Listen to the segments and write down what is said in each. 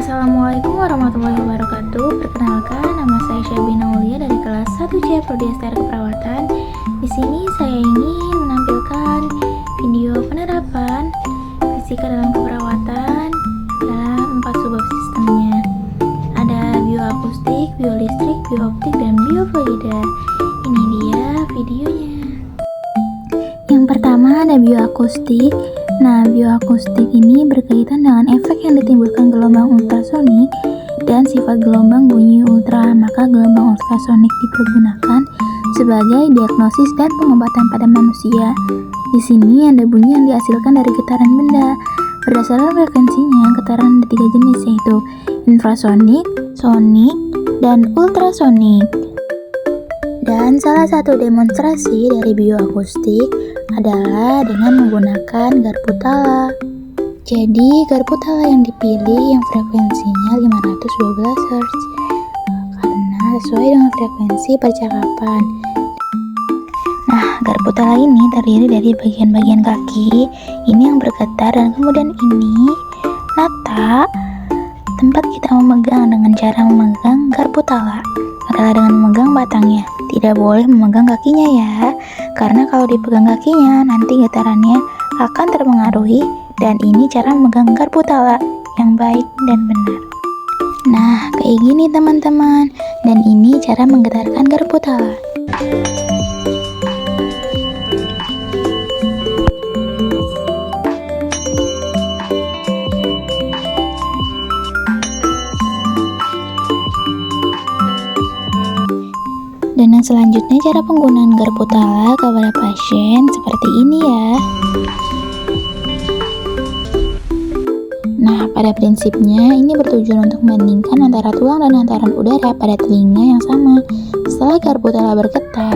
Assalamualaikum warahmatullahi wabarakatuh. Perkenalkan, nama saya Syabina Aulia dari kelas 1C Prodi STR Keperawatan. Di sini saya ingin menampilkan video penerapan fisika dalam keperawatan dalam 4 subbab sistemnya. Ada bioakustik, biolistrik, biooptik, dan biofluida. Ini dia videonya. Yang pertama ada bioakustik. Nah, bioakustik ini berkaitan dengan efek yang ditimbulkan gelombang ultrasonik dan sifat gelombang bunyi ultra. Maka gelombang ultrasonik dipergunakan sebagai diagnosis dan pengobatan pada manusia. Di sini ada bunyi yang dihasilkan dari getaran benda. Berdasarkan frekuensinya, getaran ada 3 jenis, yaitu infrasonik, sonik, dan ultrasonik. Dan salah satu demonstrasi dari bioakustik adalah dengan menggunakan garpu tala. Jadi garpu tala yang dipilih yang frekuensinya 512 Hz karena sesuai dengan frekuensi percakapan. Nah, garpu tala ini terdiri dari bagian-bagian kaki ini yang bergetar, dan kemudian ini nata, tempat kita memegang dengan cara memegang garpu tala adalah dengan memegang batangnya. Tidak boleh memegang kakinya ya, karena kalau dipegang kakinya nanti getarannya akan terpengaruhi, dan ini cara memegang garpu tala yang baik dan benar. Nah, kayak gini teman-teman, dan ini cara menggetarkan garpu tala. Dan yang selanjutnya cara penggunaan garpu tala kepada pasien seperti ini ya. Nah, pada prinsipnya ini bertujuan untuk membandingkan antara tulang dan hantaran udara pada telinga yang sama. Setelah garpu tala bergetar,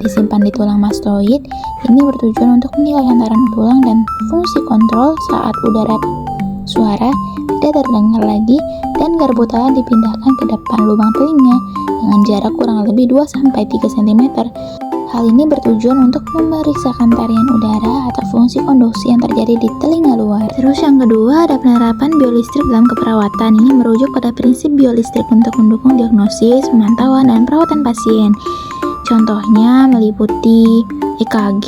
disimpan di tulang mastoid, ini bertujuan untuk menilai hantaran tulang dan fungsi kontrol saat udara suara tidak terdengar lagi, dan garpu tala dipindahkan ke depan lubang telinga dengan jarak kurang lebih 2-3 cm. Hal ini bertujuan untuk memeriksakan tarian udara atau fungsi konduksi yang terjadi di telinga luar. Terus yang kedua ada penerapan biolistrik dalam keperawatan. Ini merujuk pada prinsip biolistrik untuk mendukung diagnosis, pemantauan, dan perawatan pasien. Contohnya meliputi EKG,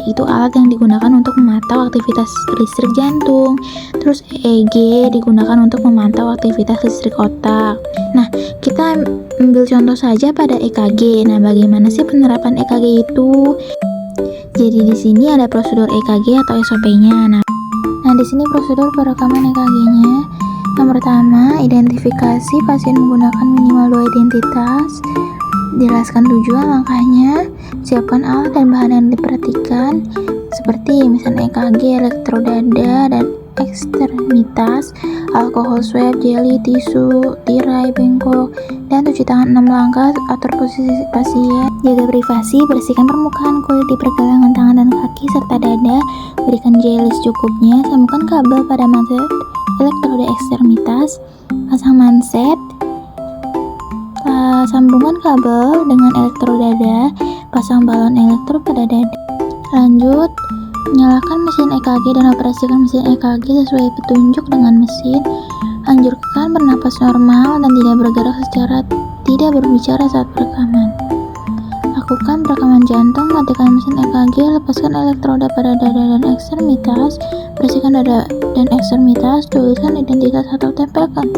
itu alat yang digunakan untuk memantau aktivitas listrik jantung. Terus EEG digunakan untuk memantau aktivitas listrik otak. Nah, kita ambil contoh saja pada EKG. Nah, bagaimana sih penerapan EKG itu? Jadi di sini ada prosedur EKG atau SOP-nya. Nah, di sini prosedur perekaman EKG-nya. Yang pertama, identifikasi pasien menggunakan minimal 2 identitas. Jelaskan tujuan langkahnya, siapkan alat dan bahan yang diperhatikan seperti misalnya EKG, elektrodada, dan ekstremitas, alkohol swab, jeli, tisu, tirai, bengkok, dan cuci tangan 6 langkah, atur posisi pasien, jaga privasi, bersihkan permukaan kulit di pergelangan tangan dan kaki serta dada, berikan jeli secukupnya, sambungkan kabel pada manset elektroda ekstremitas, pasang manset, sambungan kabel dengan elektrodada, pasang balon elektro pada dada. Lanjut, nyalakan mesin EKG dan operasikan mesin EKG sesuai petunjuk dengan mesin. Anjurkan bernapas normal dan tidak bergerak secara tidak berbicara saat perekaman. Lakukan perekaman jantung, matikan mesin EKG, lepaskan elektroda pada dada dan ekstremitas, bersihkan dada dan ekstremitas, tuliskan identitas atau tempelkan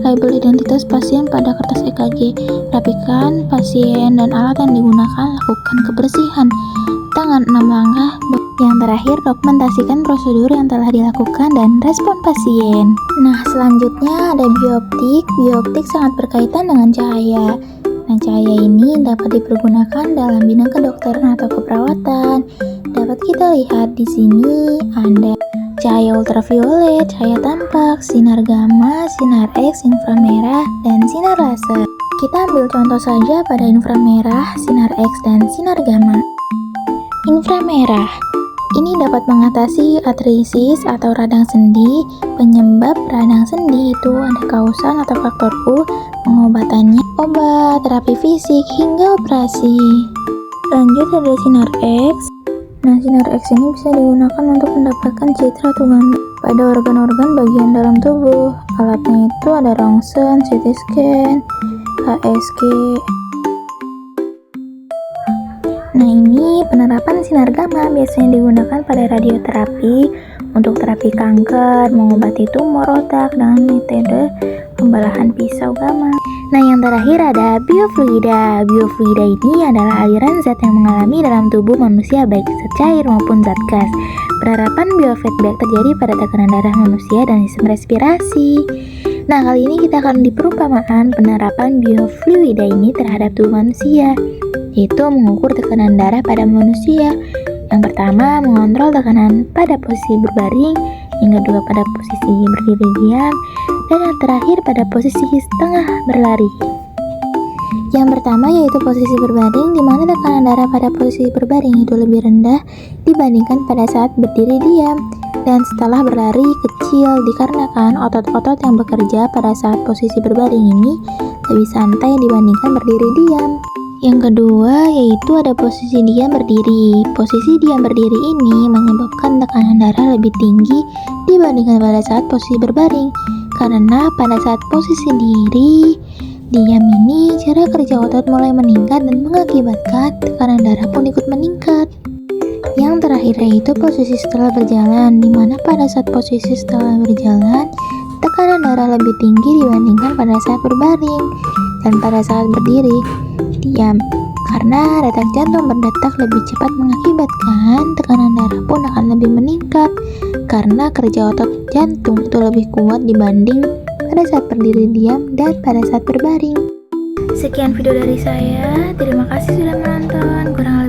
label identitas pasien pada kertas EKG, rapikan pasien dan alat yang digunakan, lakukan kebersihan tangan 6 langkah. Yang terakhir, dokumentasikan prosedur yang telah dilakukan dan respon pasien. Nah, selanjutnya ada bioptik. Bioptik sangat berkaitan dengan cahaya. Nah, cahaya ini dapat dipergunakan dalam bidang kedokteran atau keperawatan. Dapat kita lihat di sini ada cahaya ultraviolet, cahaya tampak, sinar gamma, sinar X, inframerah, dan sinar laser. Kita ambil contoh saja pada inframerah, sinar X, dan sinar gamma. Inframerah ini dapat mengatasi artritis atau radang sendi. Penyebab radang sendi itu ada kausan atau faktor U, pengobatannya obat, terapi fisik, hingga operasi. Lanjut ada sinar X. Nah, sinar X ini bisa digunakan untuk mendapatkan citra atau gambar pada organ-organ bagian dalam tubuh Alatnya itu ada rongsen, CT scan, HSG. Nah, ini penerapan sinar gamma biasanya digunakan pada radioterapi untuk terapi kanker, mengobati tumor otak dengan metode pembelahan pisau gamma. Nah, yang terakhir ada biofluida. Biofluida ini adalah aliran zat yang mengalami dalam tubuh manusia baik zat cair maupun zat gas. Penerapan biofeedback terjadi pada tekanan darah manusia dan sistem respirasi. Nah, kali ini kita akan di perumpamaan penerapan biofluida ini terhadap tubuh manusia, yaitu mengukur tekanan darah pada manusia. Yang pertama, mengontrol tekanan pada posisi berbaring, yang kedua pada posisi berdiri diam, dan yang terakhir pada posisi setengah berlari. Yang pertama yaitu posisi berbaring, di mana tekanan darah pada posisi berbaring itu lebih rendah dibandingkan pada saat berdiri diam, dan setelah berlari kecil dikarenakan otot-otot yang bekerja pada saat posisi berbaring ini lebih santai dibandingkan berdiri diam. Yang kedua yaitu ada posisi diam berdiri. Posisi diam berdiri ini menyebabkan tekanan darah lebih tinggi dibandingkan pada saat posisi berbaring, karena pada saat posisi diam ini cara kerja otot mulai meningkat dan mengakibatkan tekanan darah pun ikut meningkat. Yang terakhir yaitu posisi setelah berjalan, di mana pada saat posisi setelah berjalan tekanan darah lebih tinggi dibandingkan pada saat berbaring dan pada saat berdiri diam, karena detak jantung berdetak lebih cepat mengakibatkan tekanan darah pun akan lebih meningkat karena kerja otot jantung itu lebih kuat dibanding pada saat berdiri diam dan pada saat berbaring. Sekian video dari saya, terima kasih sudah menonton. Kurang